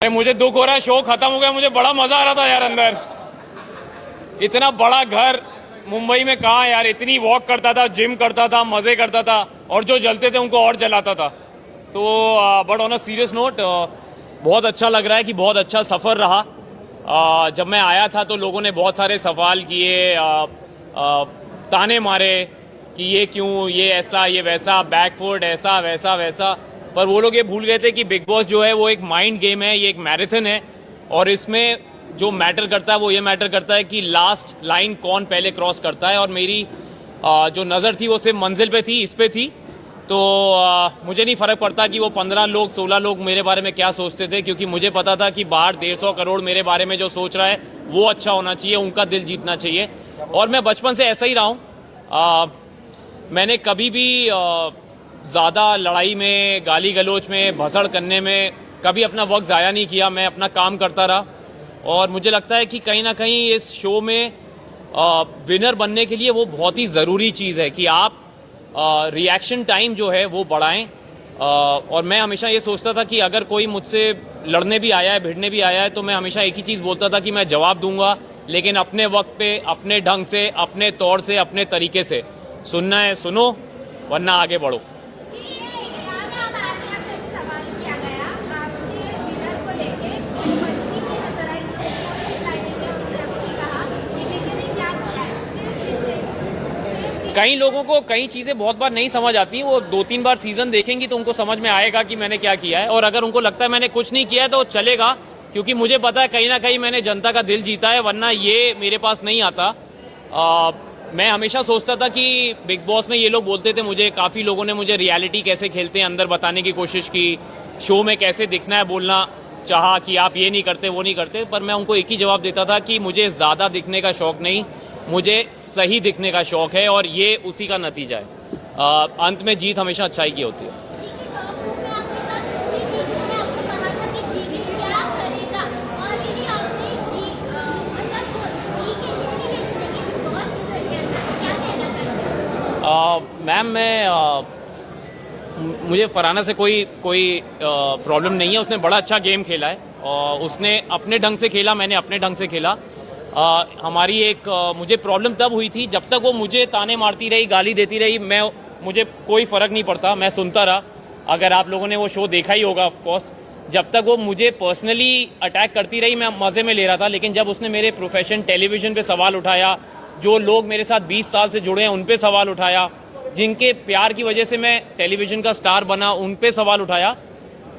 मुझे दुख हो रहा है, शो खत्म हो गया। मुझे बड़ा मजा आ रहा था यार अंदर। इतना बड़ा घर मुंबई में कहाँ यार। इतनी वॉक करता था, जिम करता था, मजे करता था, और जो जलते थे उनको और जलाता था। तो but on a serious note बहुत अच्छा लग रहा है कि बहुत अच्छा सफर रहा। जब मैं आया था तो लोगों ने बहुत सारे सवाल किए, ताने मारे कि ये क्यों, ये ऐसा, ये वैसा, बैकफुट, ऐसा वैसा वैसा। पर वो लोग ये भूल गए थे कि बिग बॉस जो है वो एक माइंड गेम है, ये एक मैराथन है, और इसमें जो मैटर करता है वो ये मैटर करता है कि लास्ट लाइन कौन पहले क्रॉस करता है। और मेरी जो नज़र थी वो सिर्फ मंजिल पे थी, इस पे थी। तो मुझे नहीं फर्क पड़ता कि वो 15 लोग 16 लोग मेरे बारे में क्या सोचते थे, क्योंकि मुझे पता था कि बाहर 150 करोड़ मेरे बारे में जो सोच रहा है वो अच्छा होना चाहिए, उनका दिल जीतना चाहिए। और मैं बचपन से ऐसा ही रहा हूँ। मैंने कभी भी ज़्यादा लड़ाई में, गाली गलोच में, भसड़ करने में कभी अपना वक्त ज़ाया नहीं किया। मैं अपना काम करता रहा, और मुझे लगता है कि कहीं ना कहीं इस शो में विनर बनने के लिए वो बहुत ही ज़रूरी चीज़ है कि आप रिएक्शन टाइम जो है वो बढ़ाएं। और मैं हमेशा ये सोचता था कि अगर कोई मुझसे लड़ने भी आया है, भिड़ने भी आया है, तो मैं हमेशा एक ही चीज़ बोलता था कि मैं जवाब दूंगा, लेकिन अपने वक्त पे, अपने ढंग से, अपने तौर से, अपने तरीके से। सुनना है सुनो, वरना आगे बढ़ो। कई लोगों को कई चीज़ें बहुत बार नहीं समझ आती। वो 2-3 बार सीजन देखेंगी तो उनको समझ में आएगा कि मैंने क्या किया है। और अगर उनको लगता है मैंने कुछ नहीं किया है तो चलेगा, क्योंकि मुझे पता है कहीं ना कहीं मैंने जनता का दिल जीता है, वरना ये मेरे पास नहीं आता। मैं हमेशा सोचता था कि बिग बॉस में ये लोग बोलते थे मुझे, काफ़ी लोगों ने मुझे रियलिटी कैसे खेलते हैं अंदर बताने की कोशिश की, शो में कैसे दिखना है बोलना चाहा कि आप ये नहीं करते, वो नहीं करते। पर मैं उनको एक ही जवाब देता था कि मुझे ज़्यादा दिखने का शौक़ नहीं, मुझे सही दिखने का शौक़ है, और ये उसी का नतीजा है। अंत में जीत हमेशा अच्छाई की होती है। मैम, मुझे फरहाना से कोई प्रॉब्लम नहीं है। उसने बड़ा अच्छा गेम खेला है, और उसने अपने ढंग से खेला, मैंने अपने ढंग से खेला। हमारी एक मुझे प्रॉब्लम तब हुई थी जब तक वो मुझे ताने मारती रही, गाली देती रही। मुझे कोई फ़र्क नहीं पड़ता, मैं सुनता रहा। अगर आप लोगों ने वो शो देखा ही होगा ऑफकोर्स, जब तक वो मुझे पर्सनली अटैक करती रही मैं मज़े में ले रहा था। लेकिन जब उसने मेरे प्रोफेशन टेलीविज़न पे सवाल उठाया, जो लोग मेरे साथ 20 साल से जुड़े हैं उन पे सवाल उठाया, जिनके प्यार की वजह से मैं टेलीविज़न का स्टार बना उन पे सवाल उठाया,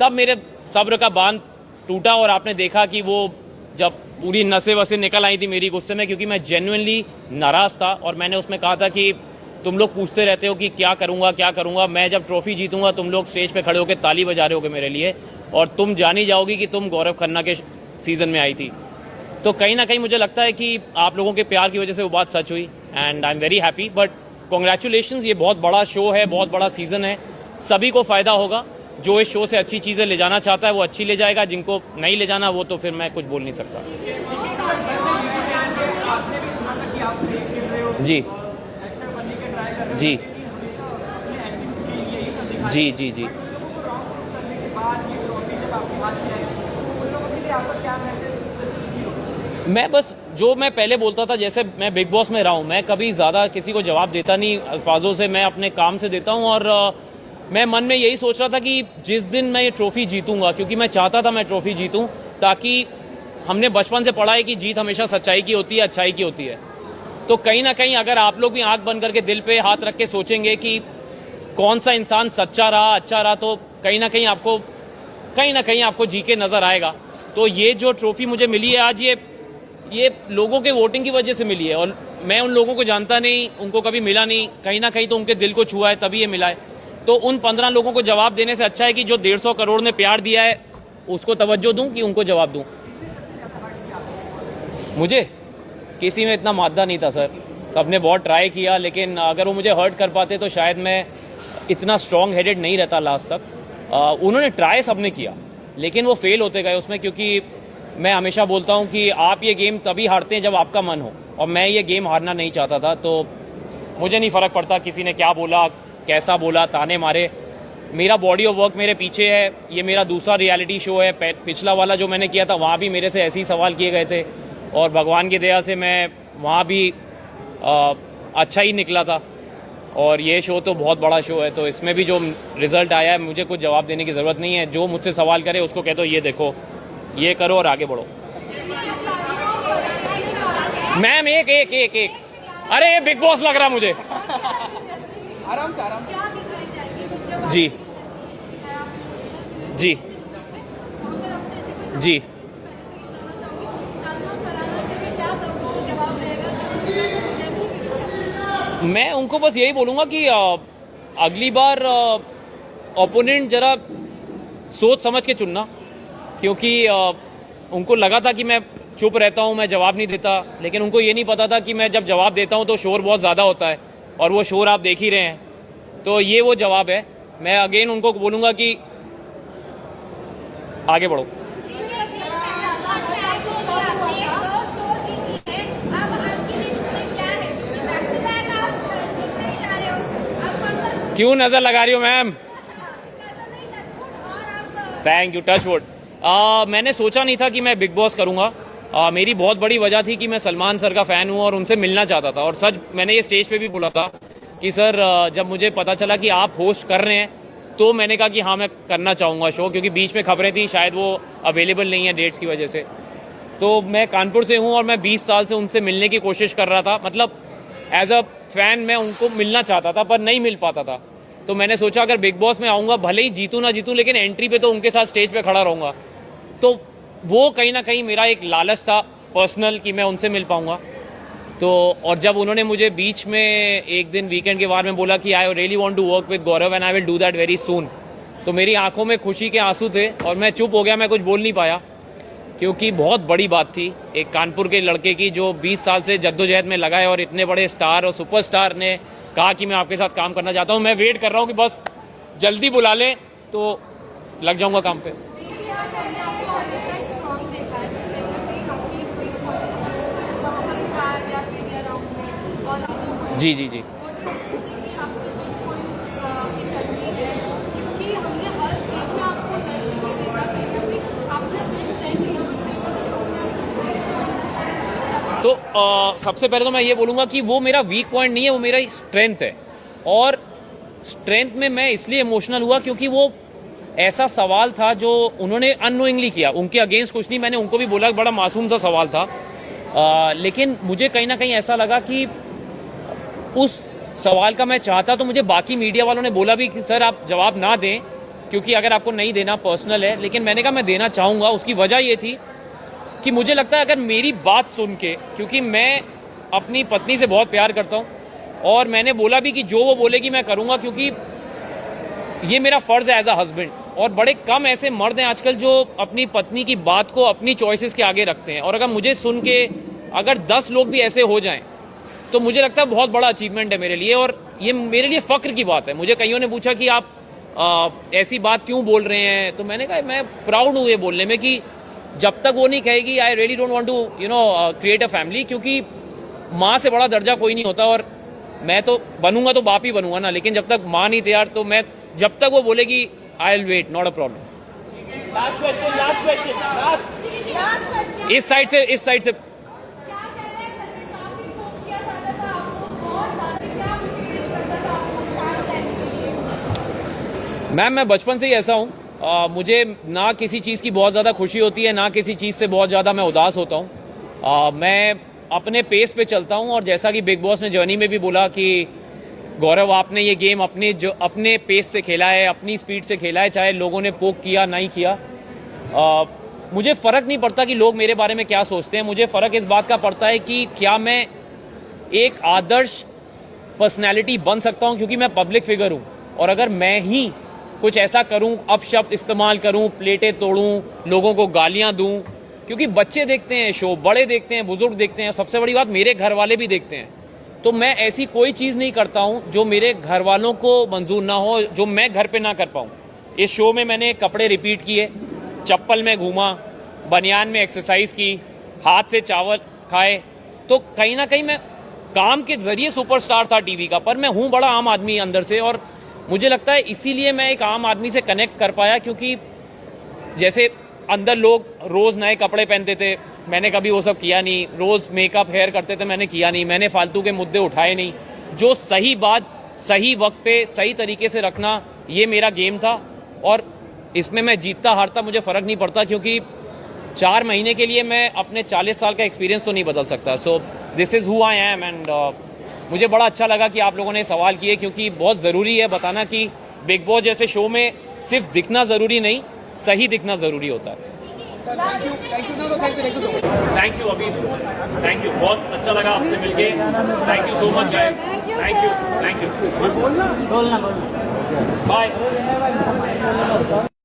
तब मेरे सब्र का बांध टूटा। और आपने देखा कि वो जब पूरी नसें वसें निकल आई थी मेरी गुस्से में, क्योंकि मैं जेन्युइनली नाराज़ था। और मैंने उसमें कहा था कि तुम लोग पूछते रहते हो कि क्या करूँगा क्या करूँगा, मैं जब ट्रॉफी जीतूंगा तुम लोग स्टेज पे खड़े होकर ताली बजा रहे होगे मेरे लिए, और तुम जान ही जाओगी कि तुम गौरव खन्ना के सीज़न में आई थी। तो कहीं ना कहीं मुझे लगता है कि आप लोगों के प्यार की वजह से वो बात सच हुई, and I am very happy. But congratulations, ये बहुत बड़ा शो है, बहुत बड़ा सीज़न है, सभी को फ़ायदा होगा। जो इस शो से अच्छी चीज़ें ले जाना चाहता है वो अच्छी ले जाएगा, जिनको नहीं ले जाना वो तो फिर मैं कुछ बोल नहीं सकता। जी जी जी जी जी मैं बस जो मैं पहले बोलता था, जैसे मैं बिग बॉस में रहा हूँ, मैं कभी ज़्यादा किसी को जवाब देता नहीं अल्फाजों से, मैं अपने काम से देता हूँ। और मैं मन में यही सोच रहा था कि जिस दिन मैं ये ट्रॉफी जीतूंगा, क्योंकि मैं चाहता था मैं ट्रॉफी जीतूं, ताकि हमने बचपन से पढ़ा है कि जीत हमेशा सच्चाई की होती है, अच्छाई की होती है। तो कहीं ना कहीं अगर आप लोग भी आंख बंद करके दिल पे हाथ रख के सोचेंगे कि कौन सा इंसान सच्चा रहा, अच्छा रहा, तो कहीं ना कहीं आपको जी के नज़र आएगा। तो ये जो ट्रॉफी मुझे मिली है आज, ये लोगों के वोटिंग की वजह से मिली है, और मैं उन लोगों को जानता नहीं, उनको कभी मिला नहीं, कहीं ना कहीं तो उनके दिल को छुआ है तभी ये मिला है। तो उन 15 लोगों को जवाब देने से अच्छा है कि जो 150 करोड़ ने प्यार दिया है उसको तवज्जो दूं कि उनको जवाब दूं। मुझे किसी में इतना मादा नहीं था सर, सबने बहुत ट्राई किया, लेकिन अगर वो मुझे हर्ट कर पाते तो शायद मैं इतना स्ट्रॉन्ग हेडेड नहीं रहता लास्ट तक। उन्होंने ट्राई सबने किया, लेकिन वो फेल होते गए उसमें, क्योंकि मैं हमेशा बोलता हूं कि आप ये गेम तभी हारते हैं जब आपका मन हो, और मैं ये गेम हारना नहीं चाहता था। तो मुझे नहीं फ़र्क पड़ता किसी ने क्या बोला, कैसा बोला, ताने मारे। मेरा बॉडी ऑफ वर्क मेरे पीछे है, ये मेरा दूसरा रियलिटी शो है। पिछला वाला जो मैंने किया था वहाँ भी मेरे से ऐसे ही सवाल किए गए थे और भगवान की दया से मैं वहाँ भी अच्छा ही निकला था। और ये शो तो बहुत बड़ा शो है, तो इसमें भी जो रिजल्ट आया है मुझे कुछ जवाब देने की ज़रूरत नहीं है। जो मुझसे सवाल करे उसको कह दो ये देखो, ये करो और आगे बढ़ो। मैम एक एक एक एक अरे ये बिग बॉस लग रहा है मुझे। आराम से आराम से। जी जी जी मैं उनको बस यही बोलूँगा कि अगली बार ओपोनेंट जरा सोच समझ के चुनना, क्योंकि उनको लगा था कि मैं चुप रहता हूँ, मैं जवाब नहीं देता, लेकिन उनको ये नहीं पता था कि मैं जब जवाब देता हूँ तो शोर बहुत ज़्यादा होता है और वो शोर आप देख ही रहे हैं। तो ये वो जवाब है। मैं अगेन उनको बोलूँगा कि आगे बढ़ो। क्यों नजर लगा रही हो ma'am? Thank you, touch wood. मैंने सोचा नहीं था कि मैं बिग बॉस करूंगा। मेरी बहुत बड़ी वजह थी कि मैं सलमान सर का फ़ैन हूं और उनसे मिलना चाहता था। और सच मैंने ये स्टेज पे भी बोला था कि सर जब मुझे पता चला कि आप होस्ट कर रहे हैं तो मैंने कहा कि हाँ मैं करना चाहूँगा शो, क्योंकि बीच में खबरें थी शायद वो अवेलेबल नहीं है डेट्स की वजह से। तो मैं कानपुर से हूँ और मैं 20 साल से उनसे मिलने की कोशिश कर रहा था, मतलब एज अ फैन मैं उनको मिलना चाहता था पर नहीं मिल पाता था। तो मैंने सोचा अगर बिग बॉस में आऊँगा, भले ही जीतूँ ना जीतूँ, लेकिन एंट्री पे तो उनके साथ स्टेज पे खड़ा रहूँगा। तो वो कहीं ना कहीं मेरा एक लालच था पर्सनल कि मैं उनसे मिल पाऊँगा। तो और जब उन्होंने मुझे बीच में एक दिन वीकेंड के बारे में बोला कि I really want to work with Gaurav and I will do that very soon, तो मेरी आंखों में खुशी के आंसू थे और मैं चुप हो गया, मैं कुछ बोल नहीं पाया, क्योंकि बहुत बड़ी बात थी एक कानपुर के लड़के की जो 20 साल से जद्दोजहद में लगा है और इतने बड़े स्टार और सुपरस्टार ने कहा कि मैं आपके साथ काम करना चाहता हूँ। मैं वेट कर रहा हूँ कि बस जल्दी बुला लें तो लग जाऊँगा काम पे। जी जी जी तो सबसे पहले तो मैं ये बोलूँगा कि वो मेरा वीक पॉइंट नहीं है, वो मेरा स्ट्रेंथ है। और स्ट्रेंथ में मैं इसलिए इमोशनल हुआ क्योंकि वो ऐसा सवाल था जो उन्होंने अननोइंगली किया। उनके अगेंस्ट कुछ नहीं, मैंने उनको भी बोला बड़ा मासूम सा सवाल था, लेकिन मुझे कहीं ना कहीं ऐसा लगा कि उस सवाल का मैं चाहता तो मुझे बाकी मीडिया वालों ने बोला भी कि सर आप जवाब ना दें, क्योंकि अगर आपको नहीं देना पर्सनल है, लेकिन मैंने कहा मैं देना चाहूँगा। उसकी वजह ये थी कि मुझे लगता है अगर मेरी बात सुन के, क्योंकि मैं अपनी पत्नी से बहुत प्यार करता हूँ और मैंने बोला भी कि जो वो बोलेगी मैं करूँगा, क्योंकि ये मेरा फ़र्ज़ है एज अ हस्बैंड। और बड़े कम ऐसे मर्द हैं आजकल जो अपनी पत्नी की बात को अपनी चॉइसेस के आगे रखते हैं। और अगर मुझे सुन के अगर 10 लोग भी ऐसे हो जाएं तो मुझे लगता है बहुत बड़ा अचीवमेंट है मेरे लिए, और ये मेरे लिए फ़ख्र की बात है। मुझे कईयों ने पूछा कि आप ऐसी बात क्यों बोल रहे हैं, तो मैंने कहा मैं प्राउड हूँ ये बोलने में कि जब तक वो नहीं कहेगी I really don't want to create a family, क्योंकि माँ से बड़ा दर्जा कोई नहीं होता। और मैं तो बनूंगा तो बाप ही बनूंगा ना, लेकिन जब तक माँ नहीं तैयार तो मैं, जब तक वो बोलेगी I will wait, not a problem. Last question. इस साइड से मैम मैं बचपन से ही ऐसा हूँ। मुझे ना किसी चीज़ की बहुत ज़्यादा खुशी होती है, ना किसी चीज़ से बहुत ज़्यादा मैं उदास होता हूँ। मैं अपने पेस पे चलता हूँ। और जैसा कि बिग बॉस ने जर्नी में भी बोला कि गौरव आपने ये गेम अपने पेस से खेला है, अपनी स्पीड से खेला है, चाहे लोगों ने पोक किया नहीं किया। मुझे फ़र्क नहीं पड़ता कि लोग मेरे बारे में क्या सोचते हैं। मुझे फ़र्क इस बात का पड़ता है कि क्या मैं एक आदर्श पर्सनैलिटी बन सकता हूँ, क्योंकि मैं पब्लिक फिगर हूँ। और अगर मैं ही कुछ ऐसा करूं, अपशब्द इस्तेमाल करूं, प्लेटें तोड़ूं, लोगों को गालियां दूं, क्योंकि बच्चे देखते हैं शो, बड़े देखते हैं, बुजुर्ग देखते हैं, सबसे बड़ी बात मेरे घर वाले भी देखते हैं। तो मैं ऐसी कोई चीज़ नहीं करता हूं जो मेरे घर वालों को मंजूर ना हो, जो मैं घर पे ना कर पाऊं। इस शो में मैंने कपड़े रिपीट किए, चप्पल में घूमा, बनियान में एक्सरसाइज की, हाथ से चावल खाए। तो कहीं ना कहीं मैं काम के जरिए सुपरस्टार था टीवी का, पर मैं हूँ बड़ा आम आदमी अंदर से। और मुझे लगता है इसीलिए मैं एक आम आदमी से कनेक्ट कर पाया, क्योंकि जैसे अंदर लोग रोज नए कपड़े पहनते थे, मैंने कभी वो सब किया नहीं। रोज मेकअप हेयर करते थे, मैंने किया नहीं। मैंने फालतू के मुद्दे उठाए नहीं। जो सही बात सही वक्त पे सही तरीके से रखना, ये मेरा गेम था। और इसमें मैं जीतता हारता मुझे फर्क नहीं पड़ता, क्योंकि 4 महीने के लिए मैं अपने 40 साल का एक्सपीरियंस तो नहीं बदल सकता। So this is who I am. And मुझे बड़ा अच्छा लगा कि आप लोगों ने सवाल किए, क्योंकि बहुत ज़रूरी है बताना कि बिग बॉस जैसे शो में सिर्फ दिखना ज़रूरी नहीं, सही दिखना ज़रूरी होता है। Thank you so much. Thank you अभी, थैंक यू, बहुत अच्छा लगा आपसे मिलके। Thank you so much guys, thank you, thank you. Bye.